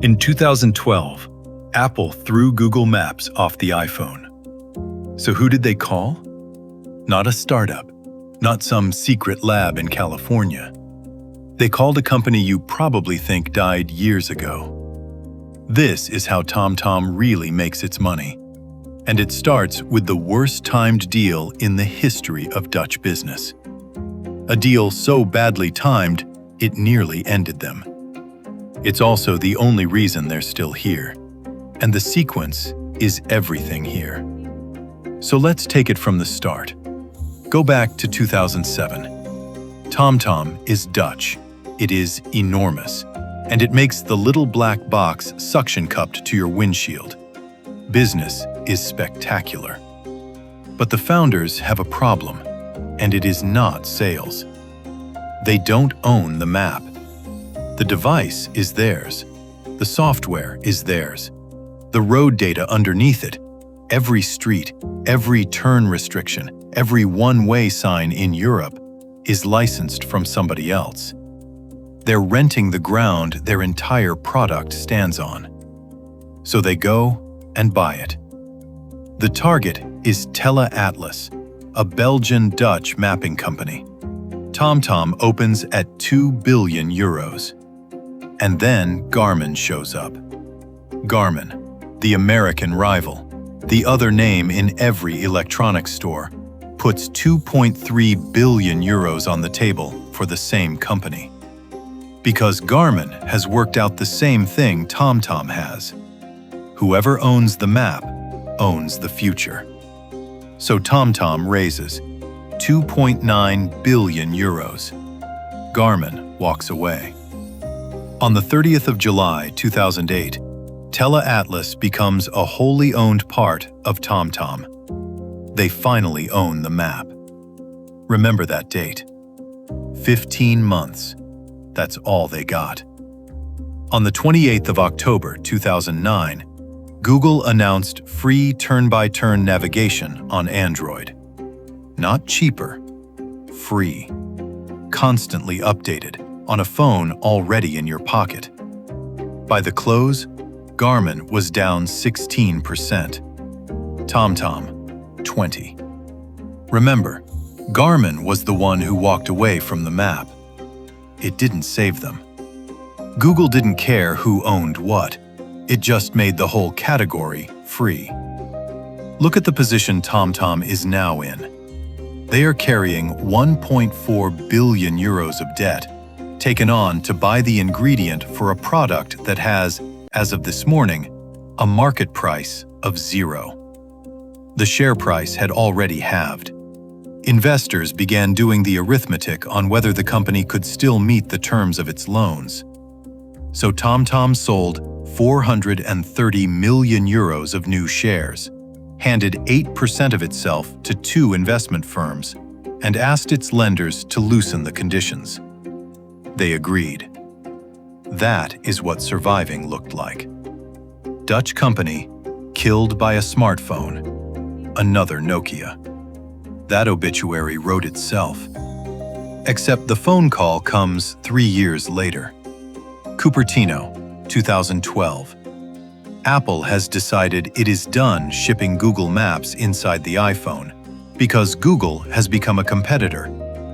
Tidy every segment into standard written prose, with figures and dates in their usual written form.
In 2012, Apple threw Google Maps off the iPhone. So who did they call? Not a startup, not some secret lab in California. They called a company you probably think died years ago. This is how TomTom really makes its money. And it starts with the worst-timed deal in the history of Dutch business. A deal so badly timed, it nearly ended them. It's also the only reason they're still here. And the sequence is everything here. So let's take it from the start. Go back to 2007. TomTom is Dutch. It is enormous. And it makes the little black box suction-cupped to your windshield. Business is spectacular. But the founders have a problem, and it is not sales. They don't own the map. The device is theirs. The software is theirs. The road data underneath it, every street, every turn restriction, every one-way sign in Europe, is licensed from somebody else. They're renting the ground their entire product stands on. So they go and buy it. The target is Tele Atlas, a Belgian-Dutch mapping company. TomTom opens at 2 billion euros. And then Garmin shows up. Garmin, the American rival, the other name in every electronics store, puts 2.3 billion euros on the table for the same company. Because Garmin has worked out the same thing TomTom has. Whoever owns the map owns the future. So TomTom raises 2.9 billion euros. Garmin walks away. On the 30th of July 2008, Tele Atlas becomes a wholly owned part of TomTom. They finally own the map. Remember that date. 15 months. That's all they got. On the 28th of October 2009, Google announced free turn-by-turn navigation on Android. Not cheaper, free. Constantly updated on a phone already in your pocket. By the close, Garmin was down 16%. TomTom, 20%. Remember, Garmin was the one who walked away from the map. It didn't save them. Google didn't care who owned what. It just made the whole category free. Look at the position TomTom is now in. They are carrying 1.4 billion euros of debt, taken on to buy the ingredient for a product that has, as of this morning, a market price of 0. The share price had already halved. Investors began doing the arithmetic on whether the company could still meet the terms of its loans. So TomTom sold 430 million euros of new shares, handed 8% of itself to 2 investment firms, and asked its lenders to loosen the conditions. They agreed. That is what surviving looked like. Dutch company, killed by a smartphone, another Nokia. That obituary wrote itself. Except the phone call comes 3 years later. Cupertino, 2012. Apple has decided it is done shipping Google Maps inside the iPhone because Google has become a competitor,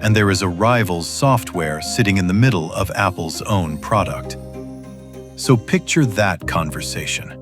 and there is a rival's software sitting in the middle of Apple's own product. So picture that conversation.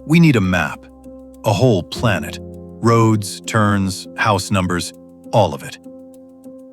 We need a map, a whole planet, roads, turns, house numbers, all of it.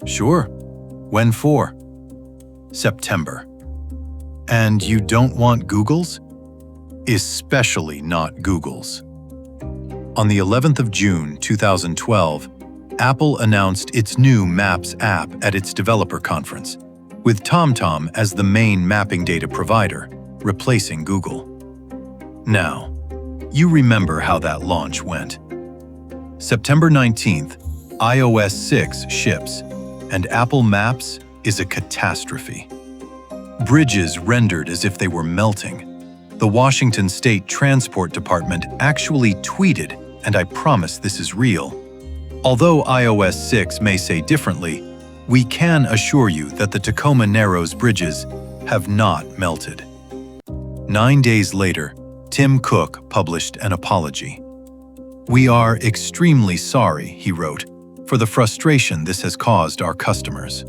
Sure. When for? September. And you don't want Google's? Especially not Google's. On the 11th of June 2012, Apple announced its new Maps app at its developer conference, with TomTom as the main mapping data provider, replacing Google. Now, you remember how that launch went. September 19th, iOS 6 ships, and Apple Maps is a catastrophe. Bridges rendered as if they were melting. The Washington State Transport Department actually tweeted, and I promise this is real. Although iOS 6 may say differently, we can assure you that the Tacoma Narrows bridges have not melted. 9 days later, Tim Cook published an apology. "We are extremely sorry," he wrote, "for the frustration this has caused our customers."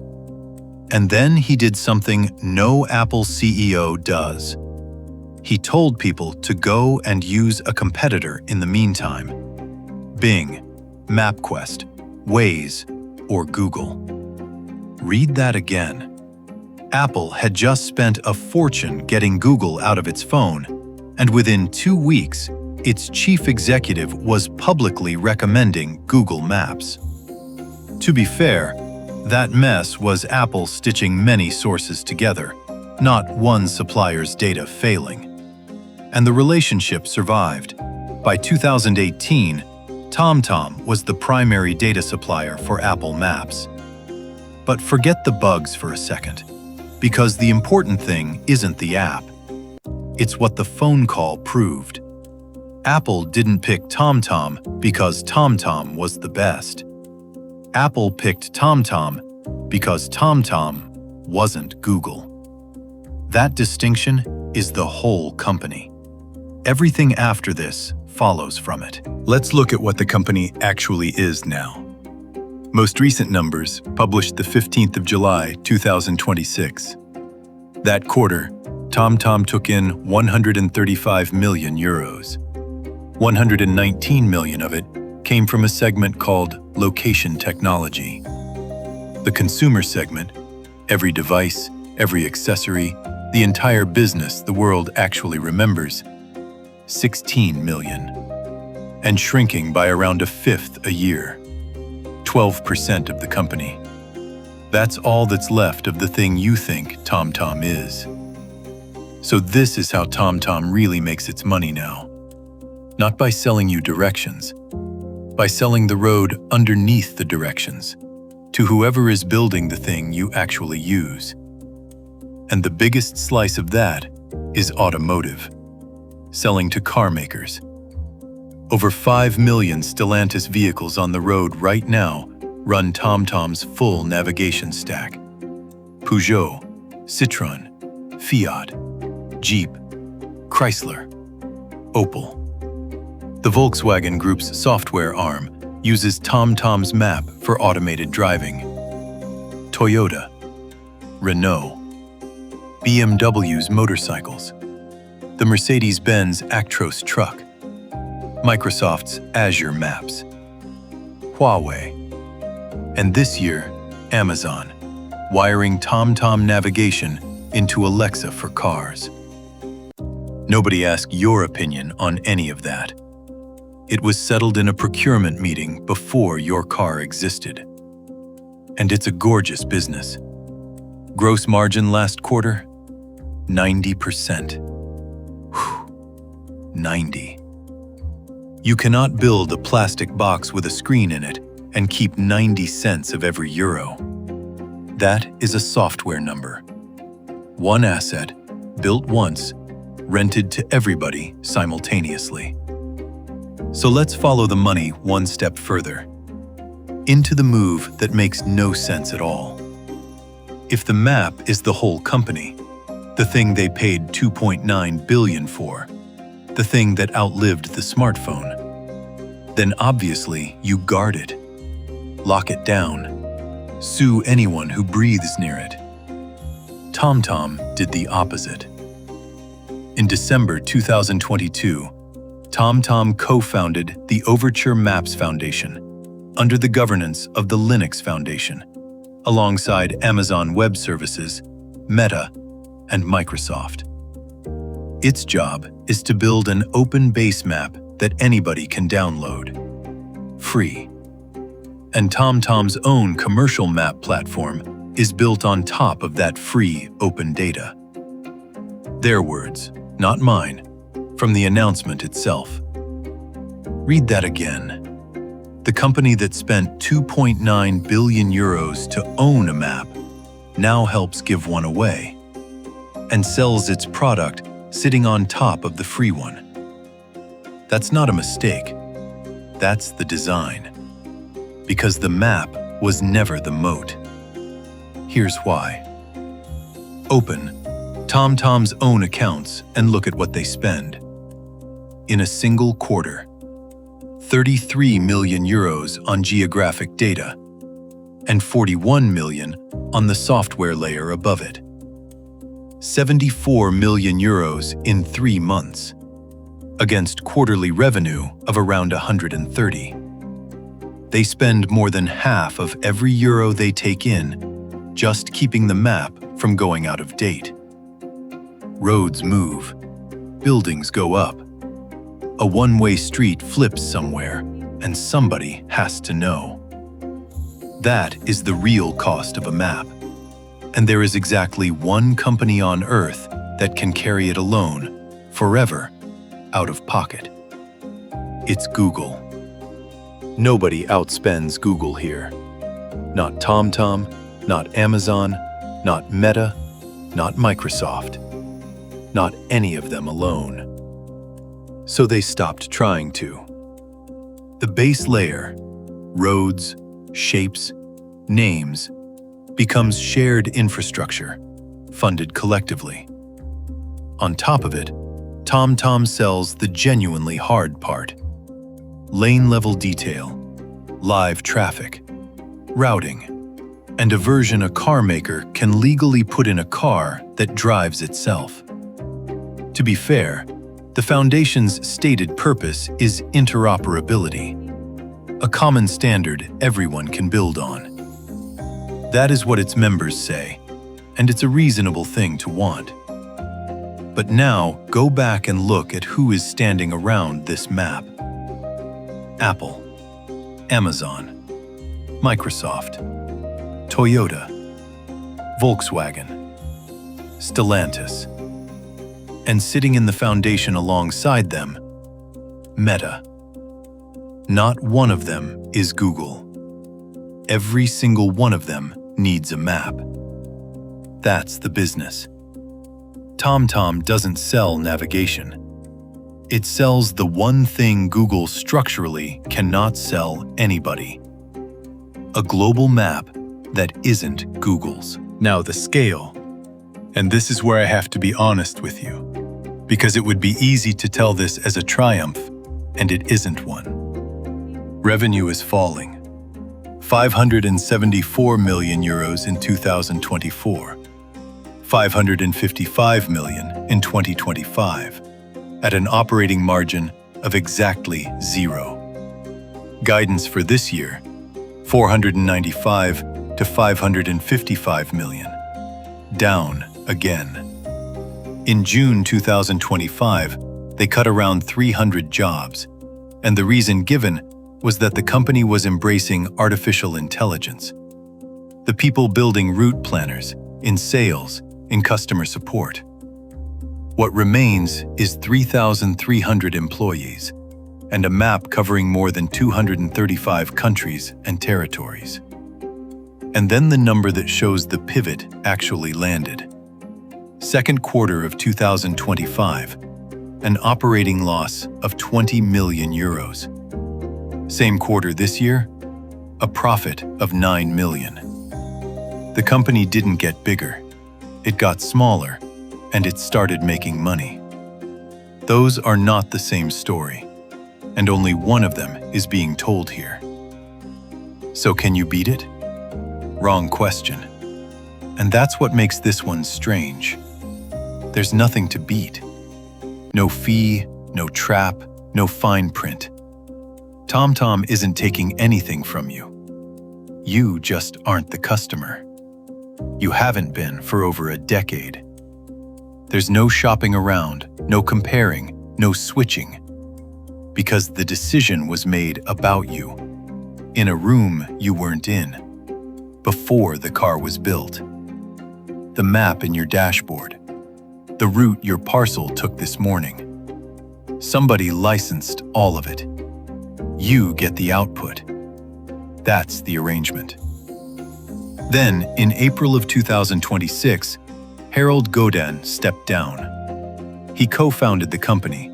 And then he did something no Apple CEO does. He told people to go and use a competitor in the meantime: Bing, MapQuest, Waze, or Google. Read that again. Apple had just spent a fortune getting Google out of its phone, and within 2 weeks, its chief executive was publicly recommending Google Maps. To be fair, that mess was Apple stitching many sources together, not one supplier's data failing. And the relationship survived. By 2018, TomTom was the primary data supplier for Apple Maps. But forget the bugs for a second, because the important thing isn't the app. It's what the phone call proved. Apple didn't pick TomTom because TomTom was the best. Apple picked TomTom because TomTom wasn't Google. That distinction is the whole company. Everything after this follows from it. Let's look at what the company actually is now. Most recent numbers published the 15th of July, 2026. That quarter, TomTom took in 135 million euros. 119 million of it came from a segment called Location Technology. The consumer segment, every device, every accessory, the entire business the world actually remembers, 16 million, and shrinking by around a fifth a year, 12% of the company. That's all that's left of the thing you think TomTom is. So this is how TomTom really makes its money now. Not by selling you directions, by selling the road underneath the directions to whoever is building the thing you actually use. And the biggest slice of that is automotive, selling to car makers. Over 5 million Stellantis vehicles on the road right now run TomTom's full navigation stack. Peugeot, Citroën, Fiat, Jeep, Chrysler, Opel. The Volkswagen Group's software arm uses TomTom's map for automated driving. Toyota, Renault, BMW's motorcycles, the Mercedes-Benz Actros truck, Microsoft's Azure Maps, Huawei, and this year, Amazon, wiring TomTom navigation into Alexa for cars. Nobody asked your opinion on any of that. It was settled in a procurement meeting before your car existed. And it's a gorgeous business. Gross margin last quarter, 90%. Whew, 90. You cannot build a plastic box with a screen in it and keep 90 cents of every euro. That is a software number. One asset, built once, rented to everybody simultaneously. So let's follow the money one step further, into the move that makes no sense at all. If the map is the whole company, the thing they paid $2.9 billion for, the thing that outlived the smartphone, then obviously you guard it, lock it down, sue anyone who breathes near it. TomTom did the opposite. In December 2022, TomTom co-founded the Overture Maps Foundation under the governance of the Linux Foundation, alongside Amazon Web Services, Meta, and Microsoft. Its job is to build an open base map that anybody can download, free. And TomTom's own commercial map platform is built on top of that free open data. Their words, not mine, from the announcement itself. Read that again. The company that spent 2.9 billion euros to own a map now helps give one away and sells its product sitting on top of the free one. That's not a mistake. That's the design. Because the map was never the moat. Here's why. Open, TomTom's own accounts and look at what they spend. In a single quarter, 33 million euros on geographic data and 41 million on the software layer above it. 74 million euros in 3 months, against quarterly revenue of around 130. They spend more than half of every euro they take in just keeping the map from going out of date. Roads move, buildings go up. A one-way street flips somewhere, and somebody has to know. That is the real cost of a map. And there is exactly one company on Earth that can carry it alone, forever, out of pocket. It's Google. Nobody outspends Google here. Not TomTom, not Amazon, not Meta, not Microsoft. Not any of them alone. So they stopped trying to. The base layer, roads, shapes, names, becomes shared infrastructure, funded collectively. On top of it, TomTom sells the genuinely hard part: lane-level detail, live traffic, routing, and a version a car maker can legally put in a car that drives itself. To be fair, the Foundation's stated purpose is interoperability, a common standard everyone can build on. That is what its members say, and it's a reasonable thing to want. But now, go back and look at who is standing around this map. Apple, Amazon, Microsoft, Toyota, Volkswagen, Stellantis, and sitting in the Foundation alongside them, Meta. Not one of them is Google. Every single one of them needs a map. That's the business. TomTom doesn't sell navigation. It sells the one thing Google structurally cannot sell anybody: a global map that isn't Google's. Now the scale. And this is where I have to be honest with you, because it would be easy to tell this as a triumph, and it isn't one. Revenue is falling. 574 million euros in 2024, 555 million in 2025, at an operating margin of exactly 0. Guidance for this year, 495 to 555 million, down again. In June 2025, they cut around 300 jobs, and the reason given was that the company was embracing artificial intelligence. The people building route planners, in sales, in customer support. What remains is 3,300 employees, and a map covering more than 235 countries and territories. And then the number that shows the pivot actually landed. Second quarter of 2025, an operating loss of 20 million euros. Same quarter this year, a profit of 9 million. The company didn't get bigger, it got smaller, and it started making money. Those are not the same story, and only one of them is being told here. So can you beat it? Wrong question. And that's what makes this one strange. There's nothing to beat. No fee, no trap, no fine print. TomTom isn't taking anything from you. You just aren't the customer. You haven't been for over a decade. There's no shopping around, no comparing, no switching. Because the decision was made about you, in a room you weren't in, before the car was built. The map in your dashboard, the route your parcel took this morning. Somebody licensed all of it. You get the output. That's the arrangement. Then, in April of 2026, Harold Godin stepped down. He co-founded the company.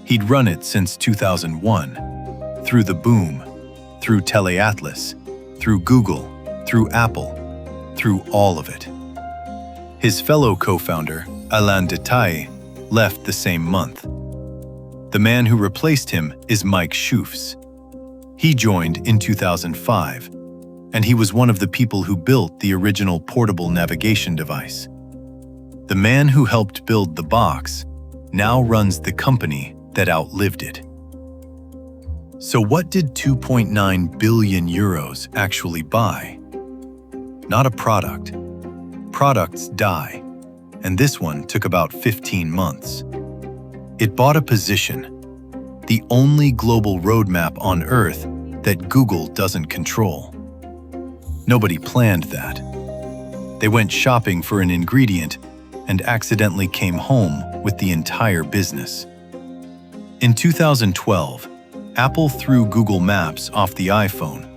He'd run it since 2001, through the boom, through Tele Atlas, through Google, through Apple, through all of it. His fellow co-founder, Alain Detaille, left the same month. The man who replaced him is Mike Schoofs. He joined in 2005, and he was one of the people who built the original portable navigation device. The man who helped build the box now runs the company that outlived it. So what did 2.9 billion euros actually buy? Not a product. Products die, and this one took about 15 months. It bought a position, the only global roadmap on Earth that Google doesn't control. Nobody planned that. They went shopping for an ingredient and accidentally came home with the entire business. In 2012, Apple threw Google Maps off the iPhone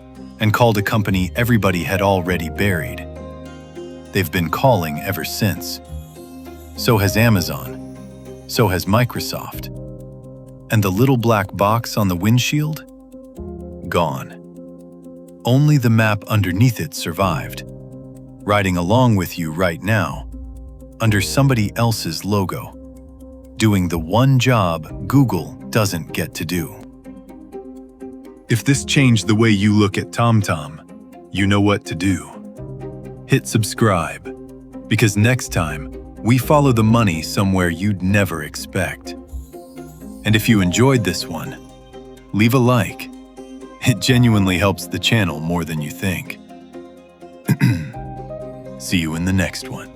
and called a company everybody had already buried. They've been calling ever since. So has Amazon. So has Microsoft. And the little black box on the windshield? Gone. Only the map underneath it survived, riding along with you right now, under somebody else's logo, doing the one job Google doesn't get to do. If this changed the way you look at TomTom, you know what to do. Hit subscribe, because next time, we follow the money somewhere you'd never expect. And if you enjoyed this one, leave a like. It genuinely helps the channel more than you think. See you in the next one.